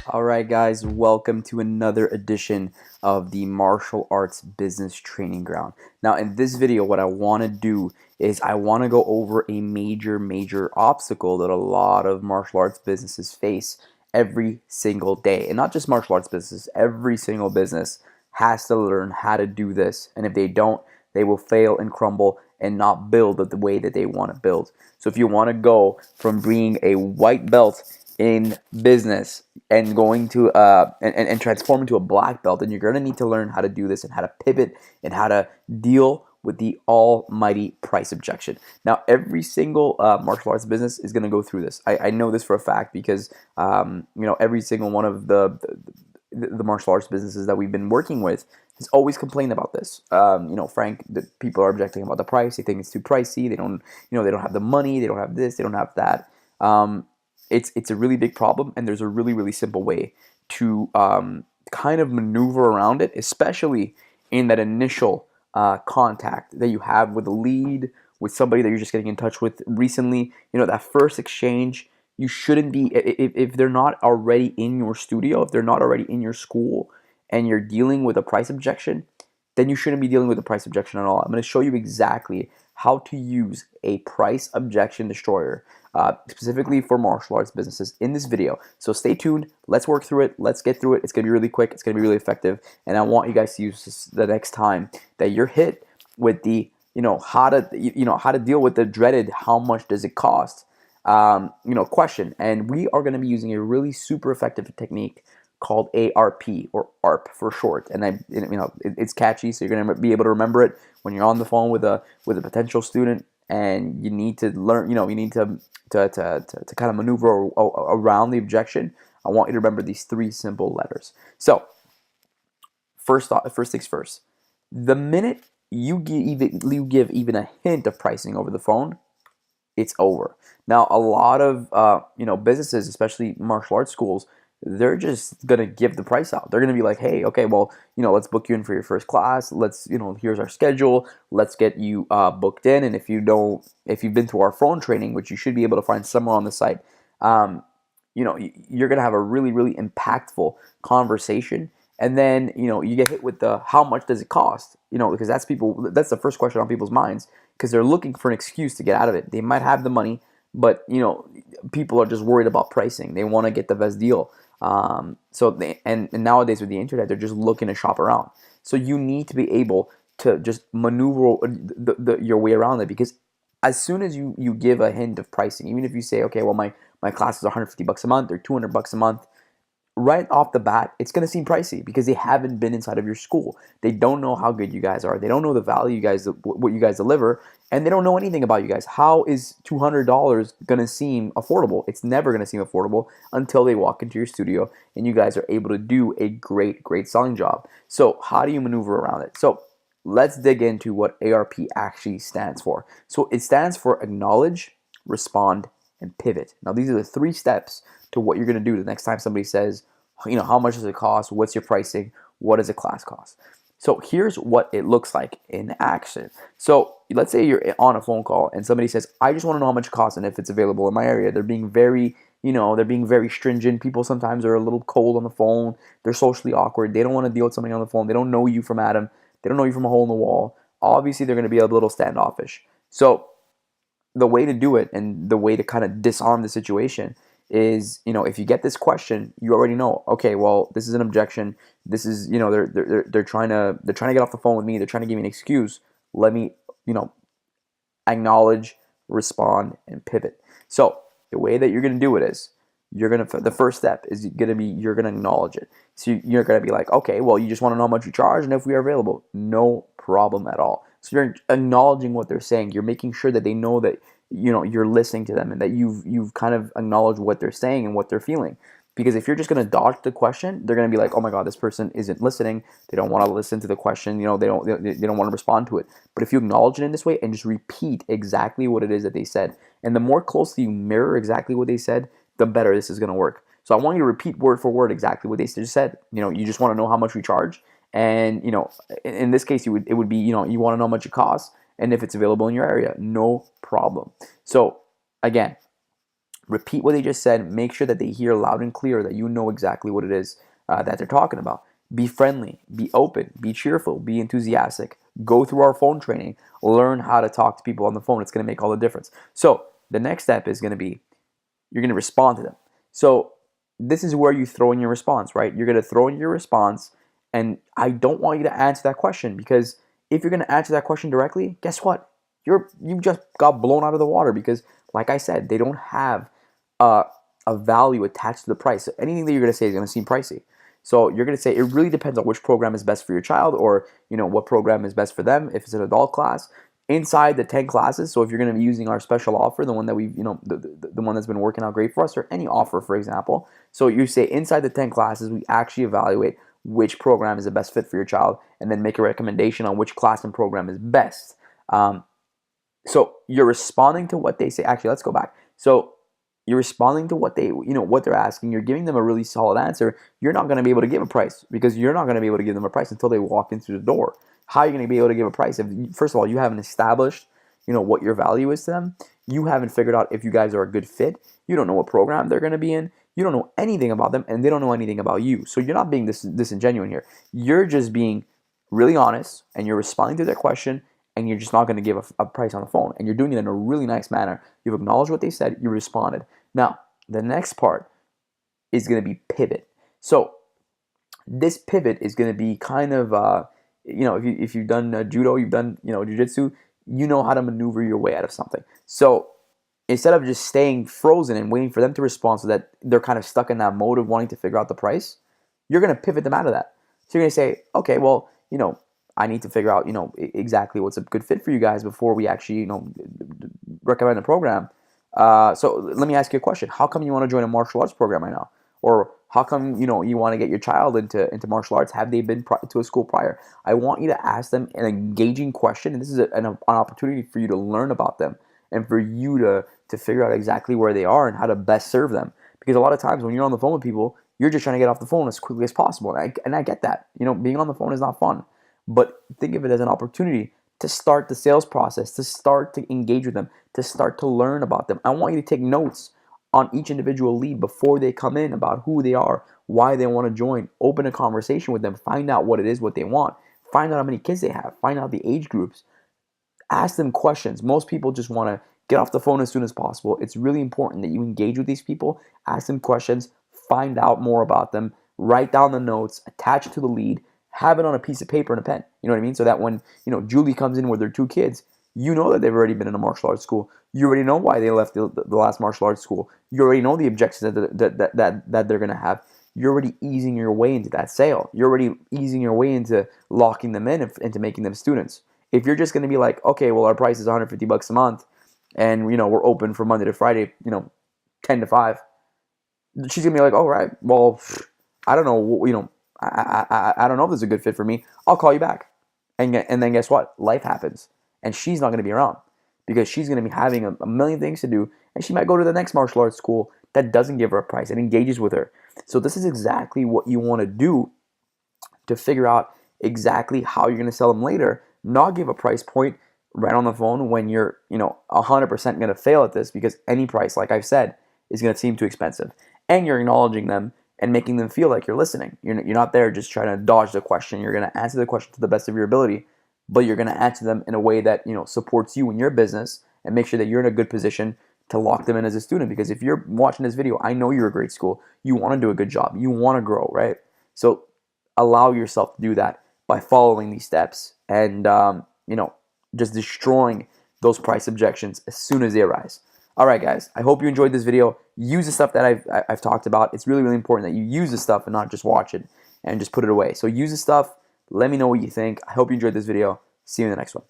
Alright guys, welcome to another edition of the Martial Arts Business Training Ground. Now in this video, what I want to do is I want to go over a major obstacle that a lot of martial arts businesses face every single day. And not just martial arts businesses, every single business has to learn how to do this. And if they don't, they will fail and crumble and not build the way that they want to build. So if you want to go from being a white belt in business and going to and transform into a black belt, then you're going to need to learn how to do this and how to pivot and how to deal with the almighty price objection. Now, every single martial arts business is going to go through this. I know this for a fact because every single one of the martial arts businesses that we've been working with has always complained about this. Frank, the people are objecting about the price. They think it's too pricey. They don't have the money. They don't have this. They don't have that. It's a really big problem, and there's a really simple way to kind of maneuver around it, especially in that initial contact that you have with a lead, with somebody that you're just getting in touch with recently. That first exchange, you shouldn't be, if they're not already in your studio, if they're not already in your school, and you're dealing with a price objection, then you shouldn't be dealing with a price objection at all. I'm going to show you exactly how to use a price objection destroyer specifically for martial arts businesses in this video. So stay tuned. Let's work through it. Let's get through it. It's going to be really quick. It's going to be really effective. And I want you guys to use this the next time that you're hit with the, how to deal with the dreaded, how much does it cost, question. And we are going to be using a really super effective technique called ARP, or ARP for short. And it's catchy, so you're going to be able to remember it when you're on the phone with a potential student and you need to learn, you need to kind of maneuver around the objection. I want you to remember these three simple letters. So first things first, the minute you give even a hint of pricing over the phone, it's over. Now, a lot of businesses, especially martial arts schools, they're just gonna give the price out. They're gonna be like, hey, okay, well, let's book you in for your first class. Let's, here's our schedule. Let's get you booked in. And if you've been to our phone training, which you should be able to find somewhere on the site, you're gonna have a really impactful conversation. And then, you get hit with the how much does it cost? Because that's the first question on people's minds, because they're looking for an excuse to get out of it. They might have the money, but people are just worried about pricing. They want to get the best deal. And nowadays with the internet, they're just looking to shop around. So you need to be able to just maneuver your way around it, because as soon as you give a hint of pricing, even if you say, okay, well, my class is $150 a month or $200 a month, right off the bat, it's going to seem pricey because they haven't been inside of your school. They don't know how good you guys are. They don't know the value what you guys deliver, and they don't know anything about you guys. How is $200 going to seem affordable? It's never going to seem affordable until they walk into your studio and you guys are able to do a great selling job. So how do you maneuver around it? So let's dig into what ARP actually stands for. So it stands for acknowledge, respond, and pivot. Now, these are the three steps to what you're going to do the next time somebody says, how much does it cost? What's your pricing? What does a class cost? So here's what it looks like in action. So let's say you're on a phone call and somebody says, I just want to know how much it costs and if it's available in my area. They're being very, stringent. People sometimes are a little cold on the phone. They're socially awkward. They don't want to deal with somebody on the phone. They don't know you from Adam. They don't know you from a hole in the wall. Obviously, they're going to be a little standoffish. So the way to do it and the way to kind of disarm the situation is, if you get this question, you already know, okay, well, this is an objection. This is, they're trying to get off the phone with me. They're trying to give me an excuse. Let me, acknowledge, respond, and pivot. So the way that you're going to do it is, the first step is you're going to acknowledge it. So you're going to be like, okay, well, you just want to know how much you charge and if we are available. No problem at all. So you're acknowledging what they're saying. You're making sure that they know that you're listening to them and that you've kind of acknowledged what they're saying and what they're feeling. Because if you're just going to dodge the question, they're going to be like, oh my God, this person isn't listening. They don't want to listen to the question. They don't want to respond to it. But if you acknowledge it in this way and just repeat exactly what it is that they said, and the more closely you mirror exactly what they said, the better this is going to work. So I want you to repeat word for word exactly what they just said. You just want to know how much we charge. And, in this case, it would be, you want to know how much it costs and if it's available in your area. No problem. So again, Repeat what they just said. Make sure that they hear loud and clear that you know exactly what it is that they're talking about. Be friendly, be open, be cheerful, be enthusiastic. Go through our phone training. Learn how to talk to people on the phone. It's going to make all the difference. So the next step is going to be you're going to respond to them. So this is where you throw in your response, right? You're going to throw in your response, and I don't want you to answer that question, because if you're going to answer that question directly, guess what? You just got blown out of the water, because, like I said, they don't have a, a value attached to the price. So anything that you're going to say is going to seem pricey. So you're going to say it really depends on which program is best for your child, or what program is best for them. If it's an adult class, inside the 10 classes. So if you're going to be using our special offer, the one that we've the one that's been working out great for us, or any offer, for example. So you say inside the 10 classes, we actually evaluate which program is the best fit for your child, and then make a recommendation on which class and program is best. So you're responding to what they say. Actually, let's go back. So you're responding to what what they're asking. You're giving them a really solid answer. You're not going to be able to give a price, because you're not going to be able to give them a price until they walk in through the door. How are you going to be able to give a price if, first of all, you haven't established, what your value is to them? You haven't figured out if you guys are a good fit. You don't know what program they're going to be in. You don't know anything about them, and they don't know anything about you. So you're not being disingenuous here. You're just being really honest, and you're responding to their question, and you're just not going to give a price on the phone. And you're doing it in a really nice manner. You've acknowledged what they said. You responded. Now, the next part is going to be pivot. So this pivot is going to be kind of, if you've done judo, you've done, jiu-jitsu, you know how to maneuver your way out of something. So instead of just staying frozen and waiting for them to respond so that they're kind of stuck in that mode of wanting to figure out the price, you're going to pivot them out of that. So you're going to say, okay, well, I need to figure out, exactly what's a good fit for you guys before we actually, recommend a program. So let me ask you a question. How come you want to join a martial arts program right now? Or how come, you want to get your child into martial arts? Have they been to a school prior? I want you to ask them an engaging question, and this is an opportunity for you to learn about them, and for you to figure out exactly where they are and how to best serve them. Because a lot of times when you're on the phone with people, you're just trying to get off the phone as quickly as possible. And I get that. Being on the phone is not fun. But think of it as an opportunity to start the sales process, to start to engage with them, to start to learn about them. I want you to take notes on each individual lead before they come in about who they are, why they want to join. Open a conversation with them. Find out what it is, what they want. Find out how many kids they have. Find out the age groups. Ask them questions. Most people just want to get off the phone as soon as possible. It's really important that you engage with these people. Ask them questions. Find out more about them. Write down the notes. Attach it to the lead. Have it on a piece of paper and a pen. You know what I mean? So that when, Julie comes in with her 2 kids, you know that they've already been in a martial arts school. You already know why they left the last martial arts school. You already know the objectives that they're going to have. You're already easing your way into that sale. You're already easing your way into locking them in, into making them students. If you're just going to be like, okay, well, our price is $150 a month, and, we're open from Monday to Friday, 10 to 5, she's going to be like, oh, right, well, I don't know, I don't know if this is a good fit for me. I'll call you back. And then guess what? Life happens. And she's not going to be around, because she's going to be having a million things to do. And she might go to the next martial arts school that doesn't give her a price and engages with her. So this is exactly what you want to do to figure out exactly how you're going to sell them later. Not give a price point right on the phone when you're 100% going to fail at this, because any price, like I've said, is going to seem too expensive. And you're acknowledging them and making them feel like you're listening. You're not there just trying to dodge the question. You're going to answer the question to the best of your ability, but you're going to answer them in a way that supports you in your business, and make sure that you're in a good position to lock them in as a student. Because if you're watching this video, I know you're a great school. You want to do a good job. You want to grow, right? So allow yourself to do that by following these steps, and just destroying those price objections as soon as they arise. All right, guys, I hope you enjoyed this video. Use the stuff that I've talked about. It's really, really important that you use this stuff and not just watch it and just put it away. So use the stuff. Let me know what you think. I hope you enjoyed this video. See you in the next one.